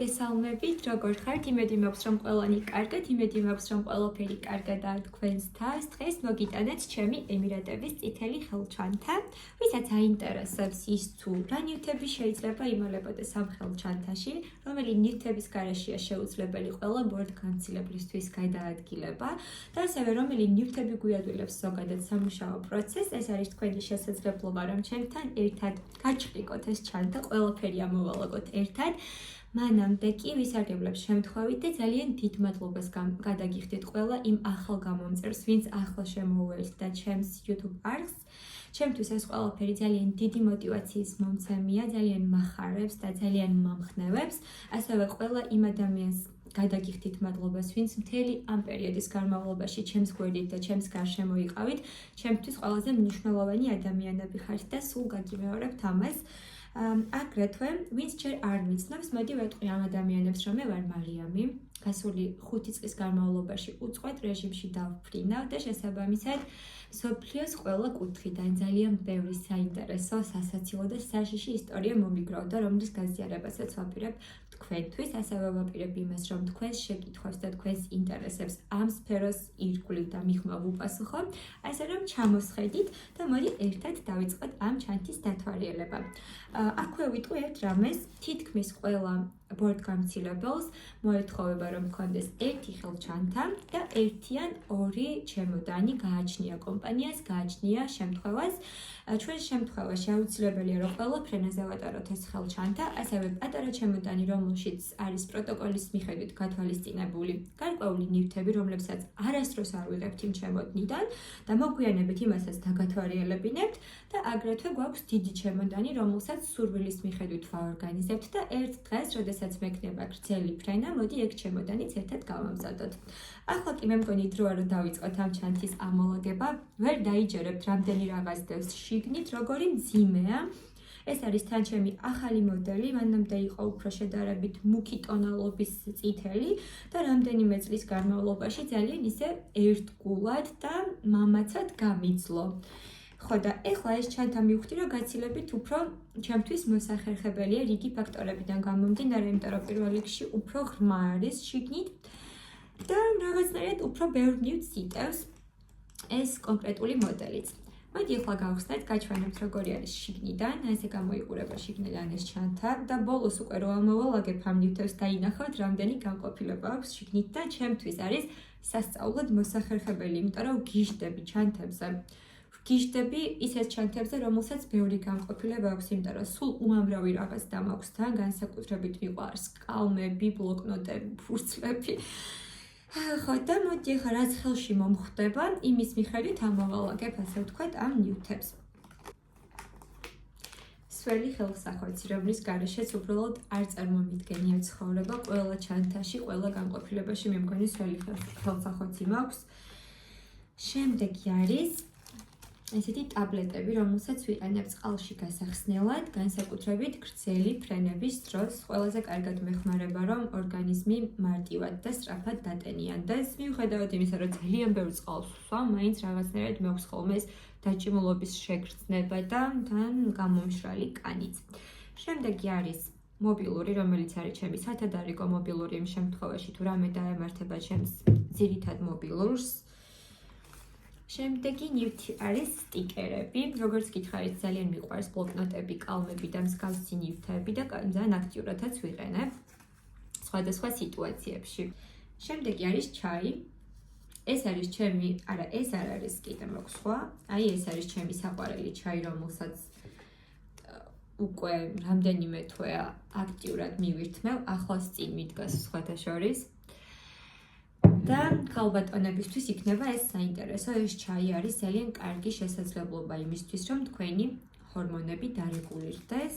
მოგესალმებით, როგორ ხართ? იმედი მაქვს, რომ ყველანი კარგად, იმედი მაქვს, რომ ყველაფერი კარგადაა თქვენს თავს. დღეს მოგიტანეთ ჩემი ემირატების წითელი ხელჩანთა, ვისაც აინტერესებს ის თუ რა ნივთები შეიძლება იმალებოდეს ამ ხელჩანთაში, რომელი ნივთების გარეშეა შეუძლებელი ყველა ბორტგამცილებლისთვის გადაადგილება და ასევე რომელი ნივთები გვიადვილებს ზოგადად სამუშაო პროცესს. ეს არის თქვენი შესაძლებლობა, რომ ჩემთან ერთად გაჩხრიკოთ ეს ჩანთა, ყველაფერი ამოვალაგოთ ერთად. მანამდე კი ვისარგებლებ შემთხვევით და ძალიან დიდ მადლობას გადაგიხდით ყველა იმ ახალ გამომწერს, ვინც ახლა შემოუერთდა ჩემს YouTube არხს. ჩემთვის ეს ყველაფერი ძალიან დიდი мотиваციის მომცემია, ძალიან მახარებს და ძალიან მომხნევებს. ასევე ყველა იმ ადამიანს გადაგიხდით მადლობას, ვინც მთელი ამ პერიოდის განმავლობაში ჩემს გვერდით და ჩემს გარშემო იყავით. ჩემთვის ყველაზე მნიშვნელოვანი ადამიანები ხართ და სულ გაგიმეორებთ ამას. აგრეთვე, ვინც ჯერ არ მიცნობს, მოდი ვეტყვი ამ ადამიანებს, რომ მე ვარ მარიამი. გასული 5 წლის განმავლობაში უწყვეტ რეჟიმში დავფრინავ და შესაბამისად მსოფლიოს ყველა კუთხიდან ძალიან ბევრი საინტერესო, სასაცილო და საშიში ისტორია მომიგროვდა, რომლის გაზიარებასაც ვაპირებ თქვენთვის, ასევე ვაპირებ იმას, რომ თქვენს შეკითხვებს და თქვენს ინტერესებს ამ სფეროს ირგვლივ და მიღმა ვუპასუხო, ასე რომ ჩამოსხედით და მოდი ერთად დავიწყოთ ამ ჩანთის დათვალიერება. აქვე ვიტყვი ერთ რამეს, თითქმის ყველა ბორტგამცილებელს მოეთხოვება, რომ მქონდეს ერთი ხელჩანთა და ერთი ან ორი ჩემოდანი გააჩნია კომპანიას, გააჩნია შემთხვევას. ჩვენ შემთხვევაში აუცილებელია, რომ ყველა ფრენაზე ვატაროთ ეს ხელჩანთა, ასევე პატარა ჩემოდანი, რომელშიც არის პროტოკოლის მიხედვით გათვალისწინებული გარკვეული ნივთები, რომლებსაც არასდროს არ ვიღებთ იმ ჩემოდნიდან და მოგვიანებით იმასაც დაგათვალიერებინებთ და აგრეთვე გვაქვს დიდი ჩემოდანი, რომელსაც სურვილის მიხედვით ვაორგანიზებთ და ერთ დღეს, როდესაც მექნება გრძელი ფრენა, მოდი ეგ ჩემოდანიც ერთად გავამზადოთ. ახლა კი მე მგონი დროა, რომ დავიწყოთ ამ ჩანთის ამოლაგება. ვერ დაიჯერებთ რამდენი რაღაც დევს შიგნით, როგორი მძიმეა. ეს არის თან ჩემი ახალი მოდელი, მანამდე იყო უფრო შედარებით მუქი ტონალობის წითელი და რამდენიმე წლის განმავლობაში ძალიან ისე ერთგულად და მამაცად გამიძლო. ხო და ეხლა ეს ჩანთა მივხვდი, რომ გაცილებით უფრო ჩემთვის მოსახერხებელია რიგი ფაქტორებიდან გამომდინარე, იმიტომ რომ პირველ რიგში უფრო ღრმა არის შიგნით და რაღაცნაირად უფრო ბევრ ნივთს იტევს ეს კონკრეტული მოდელიც. მოდი ახლა გავხსნათ, გაჩვენებთ როგორი არის შიგნიდან, ესე გამოიყურება შიგნიდან ეს ჩანთა და ბოლოს უკვე რო ამოვალაგებ ამ ნივთებს დაინახავთ, რამდენი განყოფილება აქვს შიგნით და ჩემთვის არის სასწაულად მოსახერხებელი, იმიტომ რომ ვგიჟდები ჩანთებზე. ვგიჟდები ისეთ ჩანთებზე, რომელსაც ბევრი განყოფილება აქვს, იმიტომ რომ სულ უამრავი რაღაც დამაქვს თან, განსაკუთრებით მიყვარს კალმები, ბლოკნოტები, ფურცლები. ხო და მოდი ახლა რაც ხელში მომხვდება, იმის მიხედვით ამოვალაგებ, ასე ვთქვათ, ამ ნივთებს. სველი ხელსახოცი, რომლის გარეშეც უბრალოდ არ წარმომიდგენია ცხოვრება, ყველა ჩანთაში, ყველა განყოფილებაში მე მგონი სველი ხელსახოცი მაქვს. შემდეგი არის ესეთი ტაბლეტები, რომელსაც ვიყენებ წყალში გასახსნელად, განსაკუთრებით გრძელი ფრენების დროს. ყველაზე კარგად მეხმარება, რომ ორგანიზმი მარტივად და სწრაფად დატენიანდეს. მიუხედავად იმისა, რომ ძალიან ბევრ წყალს ვსვამ, მაინც რაღაცნაირად მექვს ხოლმე ეს დაჭიმულობის შეგრძნება და თან გამომშრალი კანიც. შემდეგი არის მობილური, რომელიც არის ჩემი სათადარიგო მობილური იმ შემთხვევაში, თუ რამე დაემართება ჩემს ძირითად მობილურს. შემდეგი ნივთი არის სტიკერები, როგორც გითხარით, ძალიან მიყვარს ბლოკნოტები, კალმები და მსგავსი ნივთები და ძალიან აქტიურადაც ვიყენებ სხვადასხვა სიტუაციებში. შემდეგი არის ჩაი. ეს არის ჩემი, არა, ეს არ არის კიდე მაქვს სხვა. აი ეს არის ჩემი საყვარელი ჩაი, რომელსაც უკვე რამდენიმე თვეა აქტიურად მივირთმევ, ახლაც წინ მიდგას სხვათა შორის. და ქალბატონებისთვის იქნება ეს საინტერესო, ეს ჩაი არის ძალიან კარგი შესაძლებლობა იმისთვის, რომ თქვენი ჰორმონები დარეგულირდეს.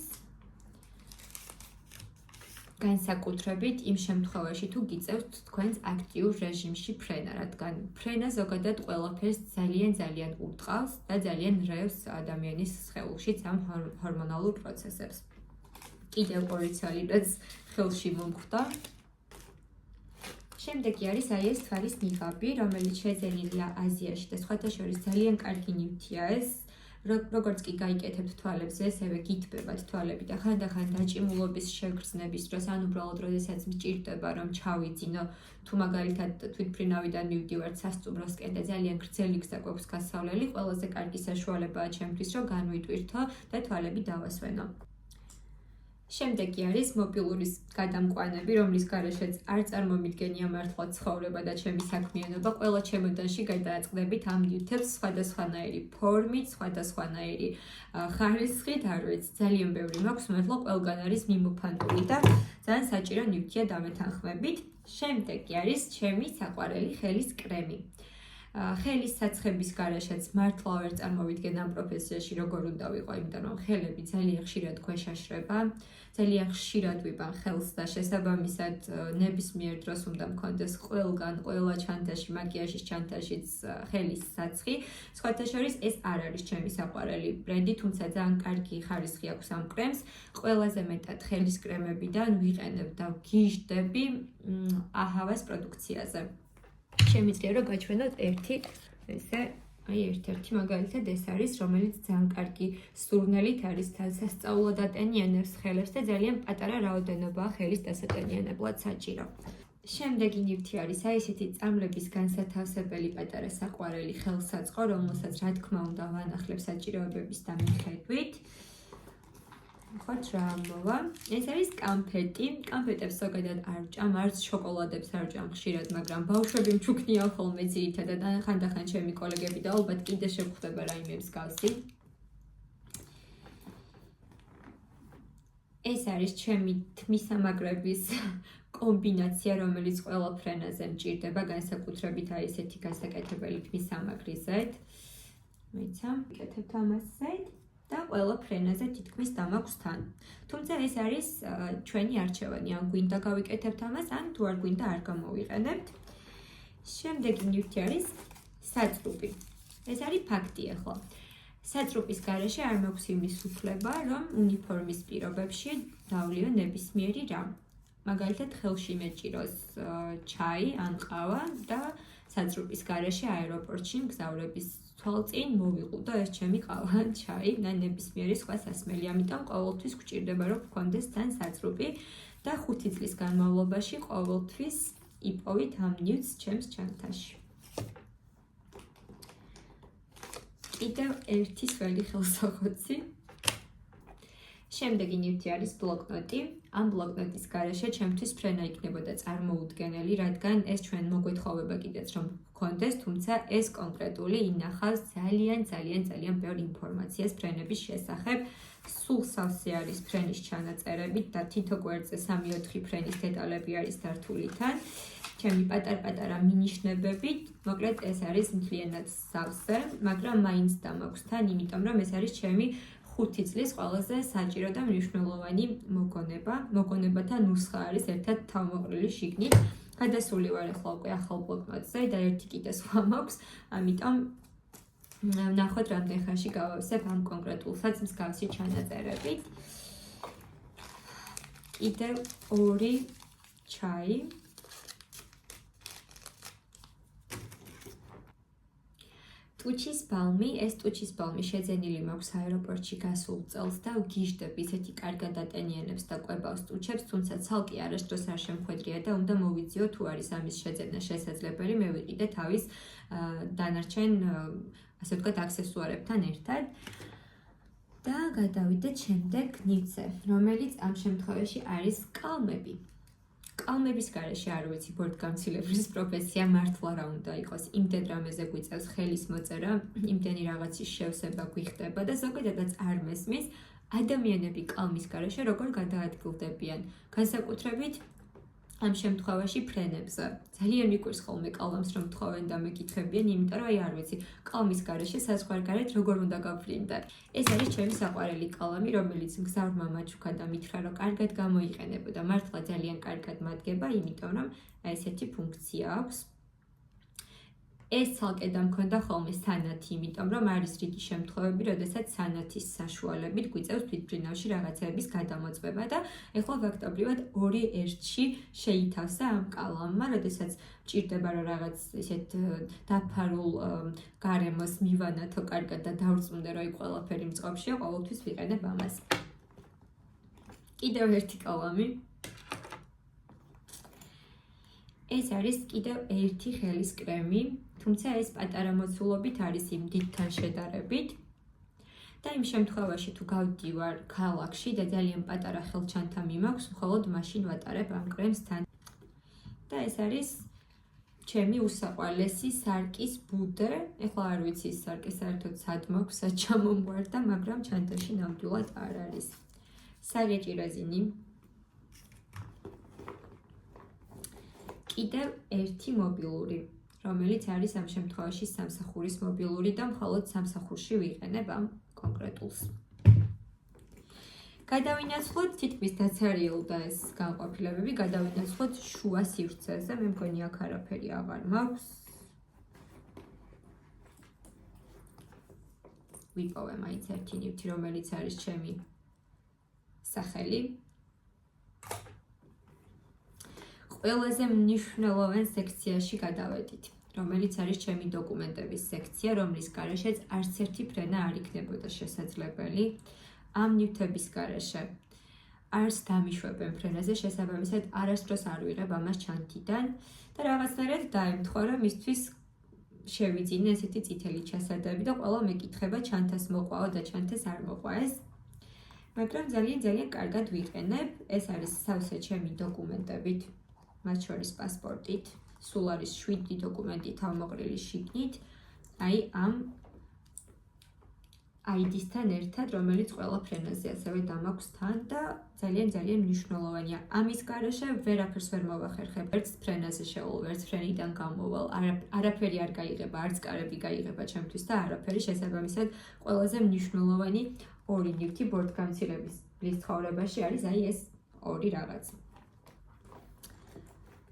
განსაკუთრებით იმ შემთხვევაში, თუ გიწევთ თქვენს აქტიურ რეჟიმში ფრენა, რადგან ფრენა ზოგადად ყველაფერს ძალიან უტყავს და ძალიან რევს ადამიანის სხეულშიც ამ ჰორმონალურ პროცესებს. კიდევ ორი ცალი, რაც ხელში მომხვდა. შემდეგი არის აი ეს თვალის ნიღაბი, რომელიც შეძენილია აზიაში და სხვათა შორის ძალიან კარგი ნივთია ეს. როგორც კი გაიკეთებთ თვალებს, ესევე გითბებათ თვალები და ხანდახან დაჭიმულობის შეგრძნების დროს, ან უბრალოდ როდესაც მჭირდება რომ ჩავიძინო, თუ მაგალითად თვითმფრინავიდან მივდივართ სასტუმროსკენ და ძალიან გრძელი გზა გვაქვს გასავლელი, ყველაზე კარგი საშუალებაა ჩემთვის, რომ განვიტვირთო და თვალები დავასვენო. შემდეგი არის მობილურის გადამყვანები, რომლის გარეშეც არ წარმომიდგენია მართლა ცხოვრება და ჩემი საქმიანობა. ყველა ჩემოდანში გადააწყდებით ამ ნივთებს სხვადასხვანაირი ფორმით, სხვადასხვანაირი ხარისხით, არ ვიცი, ძალიან ბევრი მაქვს, მართლა ყველგან არის მიმოფანტული და ძალიან საჭირო ნივთია დამეთანხმებით. შემდეგი არის ჩემი საყვარელი ხელის კრემი. ხელის საცხების გარეშეც მართლა ვერ წარმოვიდგენ ამ პროფესიაში როგორ უნდა ვიყო, იმიტომ რომ ხელები ძალიან ხშირად გვეშაშრება, ძალიან ხშირად ვიბან ხელს და შესაბამისად ნებისმიერ დროს უნდა მქონდეს ყველგან, ყველა ჩანთაში, მაკიაჟის ჩანთაშიც ხელის საცხი. სხვათა შორის ეს არ არის ჩემი საყვარელი ბრენდი, თუმცა ძალიან კარგი ხარისხი აქვს ამ კრემს. ყველაზე მეტად ხელის კრემებიდან ვიყენებ და ვგიჟდები აჰავას პროდუქციაზე. შემიძლია რომ გაჩვენოთ ერთ-ერთი მაგალითად ეს არის, რომელიც ძალიან კარგი სურნელით არის სასწაულად ატენიანებს ხელებს და ძალიან პატარა რაოდენობაა ხელის დასატენიანებლად საჭირო. შემდეგი ნივთი არის ესეთი წამლების განსათავსებელი პატარა საყვარელი ხელსაწყო, რომელსაც რა თქმა უნდა ვანახლებ საჭიროებების დამმიხედვით. ხოთ რა ამბობა. ეს არის კამფეტი. კამფეტებს ზოგადად არ ვჭამ, არც შოკოლადებს არ ვჭამ ხშირად, მაგრამ ბავშვები მჩუქნიან ხოლმე ძირითადად, ხანდახან ჩემი კოლეგები და ალბათ კიდე შეგხვდება რაიმე მსგავსი. ეს არის ჩემი თმისამაგრების კომბინაცია, რომელიც ყველა ფრენაზე მჭირდება, განსაკუთრებით ესეთი გასაკეთებელი თმისამაგრისეთ. მოიცა, ვიკეთებთ ამასეთ. და ყველა ფრენაზე თითქმის დამაქვს თან. თუმცა ეს არის ჩვენი არჩევანი, ან გვინდა გავიკეთებთ ამას, ან თუ არ გვინდა არ გამოვიყენებთ. შემდეგი ნივთი არის საწრუპი. ეს არის ფაქტი ახლა. საწრუპის გარეშე არ მაქვს იმის უფლება, რომ უნიფორმის პირობებში დავლიო ნებისმიერი რამ. მაგალითად, ხელში მეჭიროს ჩაი ან ყავა და საწრუპის გარეშე აეროპორტში მგზავრების თვალწინ მოვიყუდო ეს ჩემი ყავა ან ჩაი და ნებისმიერი სხვა სასმელი. ამიტომ ყოველთვის გვჭირდება რომ გქონდეს თან საწრუპი და 5 წლის განმავლობაში ყოველთვის იპოვით ამ ნივთს ჩემს ჩანთაში. კიდევ ერთი სველი ხელსაყრელი. შემდეგი ნივთი არის ბლოკნოტი. ამ ბლოკნოტის გარეშე ჩემთვის ფრენა იქნებოდა წარმოუდგენელი, რადგან ეს ჩვენ მოგვეთხოვება კიდეც რომ გქონდეს, თუმცა ეს კონკრეტული ინახავს ძალიან ბევრ ინფორმაციას ფრენების შესახებ. სულ სავსე არის ფრენის ჩანაწერებით და თითო გვერდზე 3-4 ფრენის დეტალები არის დართული თან. ჩემი პატარ-პატარა მინიშნებებით, მოკლედ ეს არის მთლიანად სავსე, მაგრამ მაინც დამაქვს თან, იმიტომ რომ ეს არის ჩემი 5 წლის ყველაზე საჭირო და მნიშვნელოვანი მოგონებათა ნუსხა არის ერთად თავმოყრილი შიგნით. გადასული ვარ ახლა უკვე ახალ ბლოკნოტზე და ერთი კიდე სხვა მაქვს, ამიტომ ნახოთ რამდენ ხანში გავავსებ ამ კონკრეტულსაც მსგავსი ჩანაწერებით. კიდევ 2 ჩაი. ტუჩის ბალმი, ეს ტუჩის ბალმი შეძენილი მაქვს აეროპორტში გასულ წელს და ვგიჟდები ისეთი კარგად ატენიანებს და კვებავს ტუჩებს, თუმცა ცალკე არასდროს არ შემხვედრია და უნდა მოვიძიო თუ არის ამის შეძენა შესაძლებელი, მე ვიყიდე თავის დანარჩენ, ასე ვთქვათ, აქსესუარებთან ერთად. და გადავიდეთ შემდეგ ნივთზე, რომელიც ამ შემთხვევაში არის კალმები. კალმების გარეშე არ ვიცი ბორტგამცილებლის პროფესია მართლა რა უნდა იყოს. იმდენ რამეზე გვიწევს ხელის მოწერა, იმდენი რაღაცის შევსება გვიხდება და ზოგადადაც არ მესმის ადამიანები კალმის გარეშე როგორ გადაადგილდებიან. განსაკუთრებით ამ შემთხვევაში ფრენებზე. ძალიან მიყვარს ხოლმე კალამს რომ თხოვენ და მეკითხებიან, იმიტომ რომ არ ვიცი, კალმის გარეშე საზღვარგარეთ როგორ უნდა გავფრინდე. ეს არის ჩემი საყვარელი კალამი, რომელიც მგზავრმა მაჩუქა და მითხრა, რომ კარგად გამოიყენებოდა. მართლა ძალიან კარგად მადგება, იმიტომ რომ ესეთი ფუნქცია აქვს. ეს ცალკე დამქონდა ხოლმე სანათი, იმიტომ რომ არის რიგი შემთხვევები, როდესაც სანათის საშუალებით გვიწევს თვითმფრინავში რაღაცეების გადამოწმება და ეხლა ფაქტობრივად 2-1-ში შეითავსა ამ კალამმა, როდესაც მჭირდება რომ რაღაც ისეთ დაფარულ გარემოს მივანათო კარგად და დავწუნდე რომ იქ ყველაფერი მწყობშია, ყოველთვის ვიყენებ ამას. კიდევ ერთი კალამი. ეს არის კიდევ ერთი ხელის კრემი, თუმცა ეს პატარა მოცულობით არის იმ დიდთან შედარებით. და იმ შემთხვევაში თუ გავდივარ ქალაქში და ძალიან პატარა ხელჩანთა მიმაქვს, მხოლოდ მაშინ ვატარებ ამ კრემს თან. და ეს არის ჩემი უსაყვარლესი სარკის ბუდე. ეხლა არ ვიცი ის სარკე საერთოდ სად მაქვს, სად ჩამომგვარდა, მაგრამ ჩანთაში ნამდვილად არ არის. საგეჭი რეზინი. კიდევ ერთი მობილური, რომელიც არის ამ შემთხვევაში სამსახურის მობილური და მხოლოდ სამსახურში ვიყენებ ამ კონკრეტულს. გადავინაცვლოთ თითქმის დაცარიელდა ეს განყოფილებები, გადავინაცვლოთ შუა სივრცეზე, მე მგონი აქ არაფერი აღარ მაქვს. ვიპოვე მაინც ერთი ნივთი, რომელიც არის ჩემი სახელი. ყველაზე მნიშვნელოვან სექციაში გადავედით, რომელიც არის ჩემი დოკუმენტების სექცია, რომლის გარეშეც არც ერთი ფრენა არ იქნებოდა შესაძლებელი. ამ ნივთების გარეშე არც დამიშვებენ ფრენაზე, შესაბამისად არასდროს არ ვიღებ ამას ჩანთიდან და რაღაცნაირად დაემთხვა, რომ მისთვის შევიძინე ესეთი წითელი ჩასადები და ყველა მეკითხება ჩანთას მოყვაო და ჩანთას არ მოყვა ეს. მაგრამ ძალიან კარგად ვიყენებ. ეს არის სავსე ჩემი დოკუმენტებით, მათ შორის პასპორტით, სულ არის 7 დოკუმენტი თავმოყრილი შიგნით, აი ამ ID-სთან ერთად, რომელიც ყველა ფრენაზე ასევე დამაქვს თან და ძალიან მნიშვნელოვანია. ამის გარეშე ვერაფერს ვერ მოვახერხებ. ერთ ფრენაზე შევალ, ერთ ფრენიდან გამოვალ, არაფერი არ გაიღება, არც კარები გაიღება ჩემთვის და არაფერი შესაბამისად ყველაზე მნიშვნელოვანი ორი ნივთი ბორტგამცირების ცხოვრებაში არის აი ეს ორი რაღაც.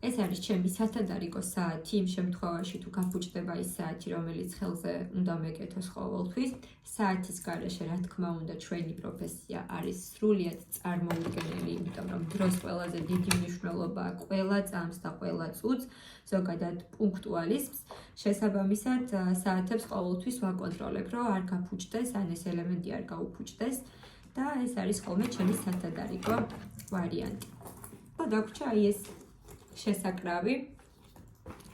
ეს არის ჩემი სათადარიგო საათი იმ შემთხვევაში თუ გაფუჭდება ის საათი, რომელიც ხელზე უნდა მეკეთოს ყოველთვის. საათის გარეშე, რა თქმა უნდა, ჩვენი პროფესია არის სრულიად წარმოუდგენელი, იმიტომ რომ დროს ყველაზე დიდი მნიშვნელობა აქვს ყველა წამს და ყველა წუთს, ზოგადად პუნქტუალიზმს. შესაბამისად, საათებს ყოველთვის ვაკონტროლებ, რომ არ გაფუჭდეს, ან ეს ელემენტი არ გაუფუჭდეს და ეს არის ხოლმე ჩემი სათადარიგო ვარიანტი. და დაგვრჩა აი ეს შესაკრავი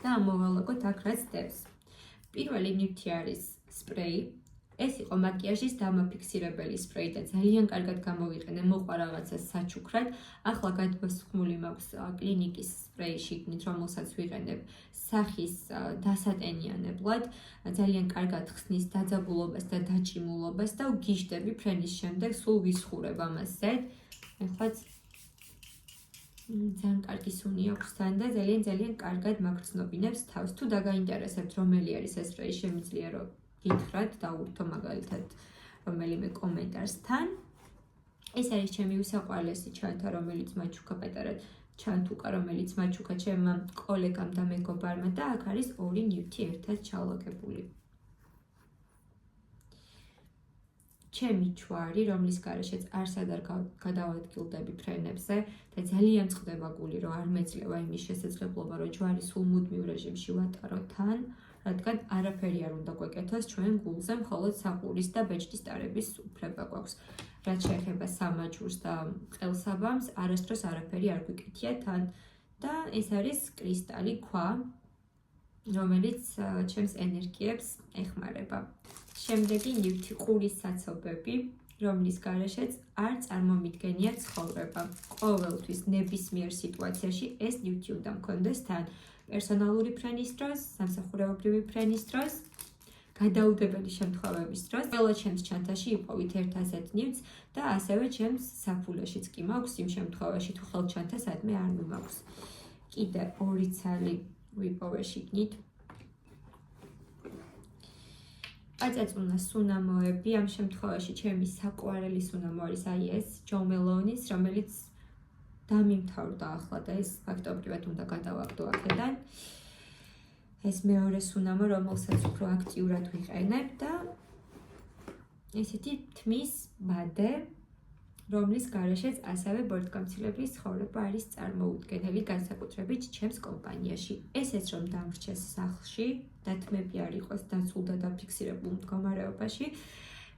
და ამოვალაგოთ აქ რაც დევს. პირველი ნივთი არის სპრეი. ეს იყო მაკიაჟის დამაფიქსირებელი სპრეი და ძალიან კარგად გამოვიყენე, მოყვა რაღაცა საჩუქრად. ახლა გადმოსხმული მაქვს კლინიკის სპრეი შიგნით, რომელსაც ვიყენებ სახის დასატენიანებლად. ძალიან კარგად ხსნის დაძაბულობას და დაჭიმულობას და ვგიჟდები ფრენის შემდეგ, სულ ვისხურებ ამასზე. ეხლაც ძალიან კარგი სუნი აქვს თან და ძალიან კარგად მაგრძნობინებს თავს. თუ დაგაინტერესებთ რომელი არის ეს სპრეი, შემიძლია რომ გითხრათ, დავურთო მაგალითად რომელიმე კომენტარს თან. ეს არის ჩემი უსაყვარლესი ჩანთა, რომელიც მაჩუქა პატარა ჩანთუკა, რომელიც მაჩუქა ჩემმა კოლეგამ და მეგობარმა და აქ არის ორი ნივთი ერთად ჩალაგებული. ჩემი ჯვარი, რომლის გარეშეც არსად არ გადავადგილდები ფრენებზე და ძალიან წყდება გული, რომ არ მეძლევა იმის შესაძლებლობა, რომ ჯვარი სულ მუდმივ რეჟიმში ვატარო თან, რადგან არაფერი არ უნდა გვეკეთოს ჩვენ გულზე, მხოლოდ საყურის და ბეჭდის ტარების უფლება გვაქვს. რაც შეეხება სამაჯურს და ყელსაბამს, არასდროს არაფერი არ გვიკეთია თან და ეს არის კრისტალი ქვა, რომელიც ჩემს ენერგიებს ეხმარება. შემდეგი ნივთი ყურის საცობები, რომლის გარეშეც არ წარმომიდგენია ცხოვრება. ყოველთვის ნებისმიერ სიტუაციაში ეს ნივთი უნდა მქონდეს თან. პერსონალური ფრენის დროს, სამსახურეობრივი ფრენის დროს, გადაუდებელი შემთხვევების დროს. ყველა ჩემს ჩანთაში იპოვით ერთ ასეთ ნივთს და ასევე ჩემს საფულეშიც კი მაქვს იმ შემთხვევაში, თუ ხელჩანთა სადმე არ მიმაქვს. კიდე ორი ცალი ვიპოვე შიგნით. აწაწუნა სუნამოები, ამ შემთხვევაში ჩემი საყვარელი სუნამო არის აი ეს ჯო მელონის, რომელიც დამიმთავრდა ახლა და ეს ფაქტობრივად უნდა გადავაგდო აქედან. ეს მეორე სუნამო, რომელსაც უფრო აქტიურად ვიყენებ და ესეთი თმის ბადე, რომლის გარეშეც ასევე ბორტკამცილების ცხოვრება არის წარმოუდგენელი, განსაკუთრებით ჩემს კომპანიაში. ესეც რომ დამრჩეს სახლში და თმები არ იყოს დაცულ და დაფიქსირებულ მდგომარეობაში,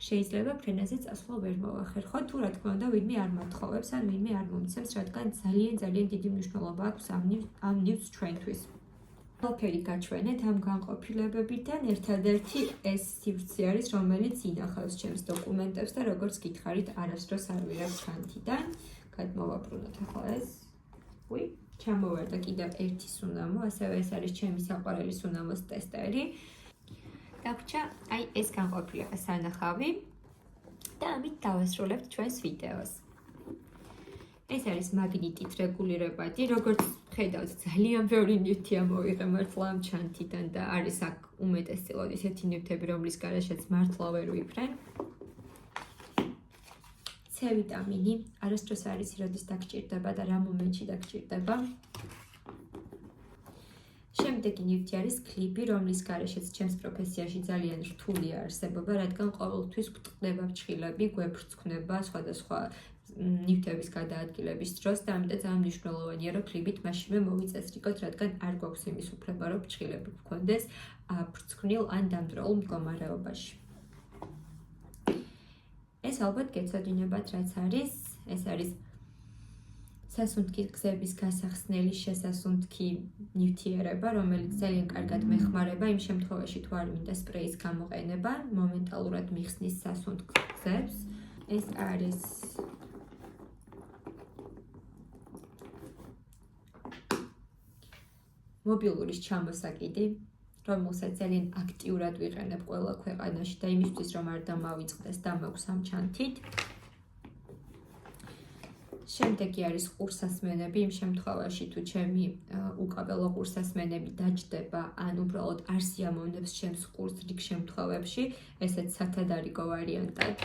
შეიძლება ფრენაზე წასვლა ვერ მოვახერხო, თუ რა თქმა უნდა ვინმე არ მათხოვებს ან ვინმე არ მომცემს, რადგან ძალიან დიდი მნიშვნელობა აქვს ამ ნივთს ჩვენთვის. ყველაფერი გაჩვენეთ ამ განყოფილებებიდან, ერთადერთი ეს სივრცე არის, რომელიც ინახავს ჩემს დოკუმენტებს და როგორც გითხარით, არასდროს არ ვიღებ ჩანთიდან. გადმოვაბრუნოთ ახლა ეს. ჩამოვარდა კიდევ ერთი სუნამო, ასევე ეს არის ჩემი საყვარელი სუნამოს ტესტერი. დაგვრჩა აი ეს განყოფილება სანახავი და ამით დავასრულებთ ჩვენს ვიდეოს. ეს არის მაგნიტით რეგულირებადი, როგორც ხედავთ, ძალიან ბევრი ნივთია მოვიღე მართლა ამ ჩანთიდან და არის აქ უმეტესწილად ისეთი ნივთები, რომლის გარეშეც მართლა ვერ ვიფრენ. C ვიტამინი არასდროს არ იცი, როდის დაგჭირდება და რა მომენტში დაგჭირდება. შემდეგი ნივთი არის კლიპი, რომლის გარეშეც ჩემს პროფესიაში ძალიან რთულია არსებობა, რადგან ყოველთვის გვტყდება ფრჩხილები, გვეფრცხნება სხვადასხვა ნივთების გადაადგილების დროს და ამიტომ ძალიან მნიშვნელოვანია, რომ კლიპით მაშინვე მოვიწესრიგოთ, რადგან არ გვაქვს იმის უფლება, რომ ფრჩხილები გვქონდეს აფრცხვნილ ან დამწროულ მდგომარეობაში. ეს ალბათ გეცოდინებათ, რაც არის. ეს არის სასუნთქი გზების გასახსნელი შესასუნთქი ნივთიერება, რომელიც ძალიან კარგად მეხმარება იმ შემთხვევაში, თუ არ მინდა სპრეის გამოყენება, მომენტალურად მიხსნის სასუნთქ გზებს. ეს არის მობილურის ჩამოსაკიდი, რომელსაც ძალიან აქტიურად ვიყენებ ყველა ქვეყანაში და იმისთვის, რომ არ დამავიწყდეს და მაქვს ამ ჩანთით. შემდეგი არის ყურსასმენები, იმ შემთხვევაში, თუ ჩემი უკაბელო ყურსასმენები დაჯდება, ან უბრალოდ არ სიამოვნებს ჩემს ყურს რიგ შემთხვევებში, ესეც სათადარიგო ვარიანტად.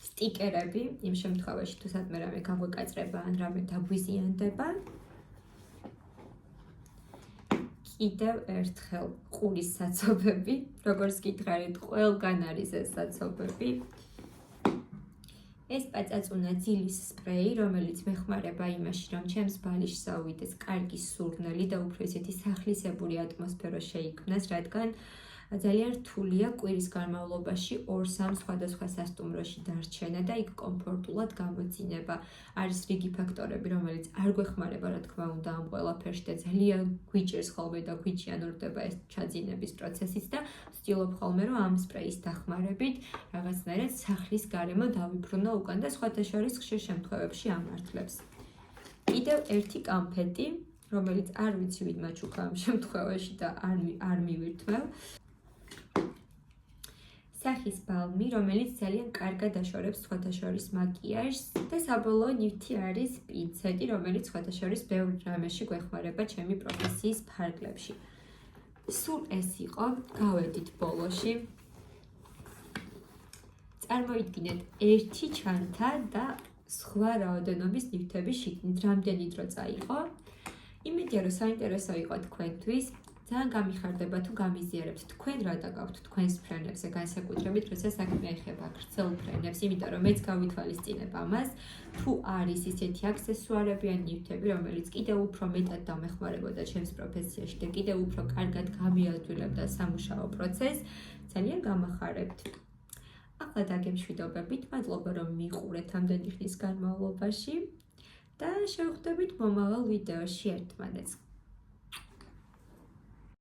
სტიკერები, იმ შემთხვევაში, თუ სადმე რამე გაგვეკაწრება ან რამე დაგვიზიანდება. კიდევ ერთხელ ყურის საცობები, როგორც გითხარით, ყველგან არის ეს საცობები. ეს პაწაწუნა ძილის სპრეი, რომელიც მეხმარება იმაში, რომ ჩემს ბალიშს ავიდეს კარგი სურნელი და უფრო ისეთი სახლისებური ატმოსფერო შეიქმნას, რადგან ძალიან რთულია კვირის განმავლობაში 2-3 სხვადასხვა სასტუმროში დარჩენა და იქ კომფორტულად გამოძინება. არის რიგი ფაქტორები, რომელიც არ გვეხმარება, რა თქმა უნდა, ამ ყველაფერში და ძალიან გვიჭერს ხოლმე და გვიჭიანურდება ეს ჩაძინების პროცესიც და ვცდილობ ხოლმე, რომ ამ სპრეის დახმარებით რაღაცნაირად სახლის გარემო დავიბრუნო უკან და სხვათა შორის ხშირ შემთხვევებში ამართლებს. კიდევ ერთი კამფეტი, რომელიც არ ვიცი ვინ მაჩუქა ამ შემთხვევაში და არ მივირთმევ. სახის ბალმი, რომელიც ძალიან კარგად აშორებს სხვათა შორის მაკიაჟს და საბოლოო ნივთი არის პინცეტი, რომელიც სხვათა შორის ბევრ რამეში გვეხმარება ჩემი პროფესიის ფარგლებში. სულ ეს იყო, გავედით ბოლოში. წარმოიდგინეთ ერთი ჩანთა და სხვა რაოდენობის ნივთების შიგნით, რამდენი დრო წაიღო. იმედია, რომ საინტერესო იყო თქვენთვის. ძალიან გამიხარდება თუ გამიზიარებთ თქვენ რა დაგაქვთ თქვენს ფრენებზე, განსაკუთრებით როცა საქმე ეხება გრძელ ფრენებს, იმიტომ რომ მეც გავითვალისწინებ ამას, თუ არის ისეთი აქსესუარები ან ნივთები, რომელიც კიდევ უფრო მეტად დამეხმარებოდა ჩემს პროფესიაში და კიდევ უფრო კარგად გამიადვილებდა სამუშაო პროცესს, ძალიან გამახარებთ. ახლა დაგემშვიდობებით, მადლობა რომ მიყურეთ ამდენი ხნის განმავლობაში და შევხვდებით მომავალ ვიდეოში ერთმანეთს.